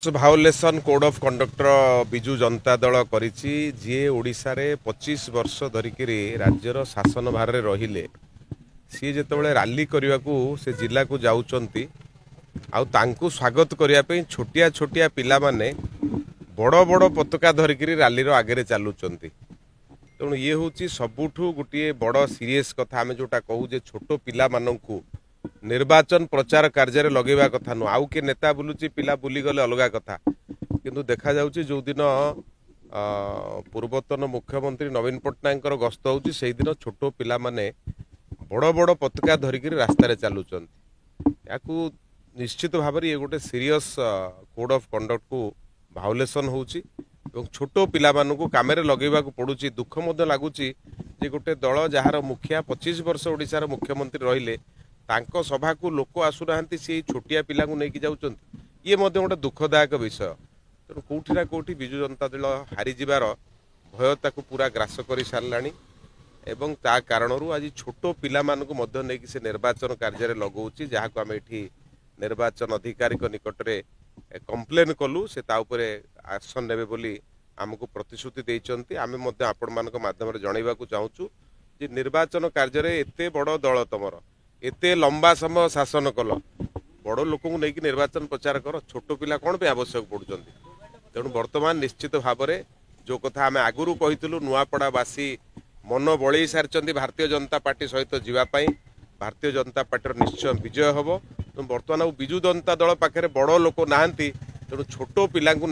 Violation code of conductor Biju Janata Dal करिछि जे ओडिसा रे 25 वर्ष धरिकी राज्यर शासन भार रे रहिले सी जेतेबेले रैली करने को से जिला को जाउचंती आउ तांकु स्वागत करिया पे छोटिया छोटिया पिला माने बड़ बड़ पताका धरिकी रैली रो आगे चलुचंती। तेणु ये हूँ सबुठु गोटे बड़ सीरीयस कथा आम जोटा कहू जे छोट पिला माननकु निर्वाचन प्रचार कार्य लगेवा कथा नु आउ के नेता बुलुची पिला बुली गले अलगा कथा किंतु देखा जाउची जो दिन पूर्वतन मुख्यमंत्री नवीन पट्टनायक गस्त होउची सेही दिन छोट पिला माने बड़ बड़ पताका धरिकी रास्तार चलुचंती। याकू निश्चित भाव ये गोटे सीरीयस कोड ऑफ कंडक्ट को भायोलेसन होउची एवं छोट पिला मानकु कामेरे लगेवा को पड़ुची। दुख मध्य लागुची जे गोटे दल जहार मुखिया 25 वर्ष ओडिशार मुख्यमंत्री रहिले तांको सभा को लोक आसुनाहांती से छोटिया पिला को लेकिन जाउचंती ये मध्य गोटे दुखदायक विषय। तेणु कोठी ना कोठी बिजु जनता दल हारी जिबार भय ताकू पूरा ग्रास कर साराणी एवं ता कारणरू आज छोट पिला मानकु मध्य नेकी से निर्वाचन कार्य लगौची जहाँ को आम एठी निर्वाचन अधिकारी निकटरे कंप्लेन कलु से ता उपरे एक्शन नेबे बोली आमको प्रतिश्रुति देइचंती। आमे मध्य आपण मानक माध्यम रे जणाइबा को चाहूचु जे निर्वाचन कार्य रे एते बड़ दल तमर एते लंबा समय शासन कल बड़ लोक नहीं निर्वाचन प्रचार कर छोट पिला कौन पे आवश्यक पड़ुचंती। तेणु वर्तमान निश्चित भाव में जो कथा आम आगुरी कहीलु नुआपड़ावासी मन बड़े सारी भारतीय जनता पार्टी सहित जीवाई भारतीय जनता पार्टी निश्चय विजय हम। बर्तमान बिजु जनता दल पाखे बड़ लोक नहांती तेणु छोट पिला नहीं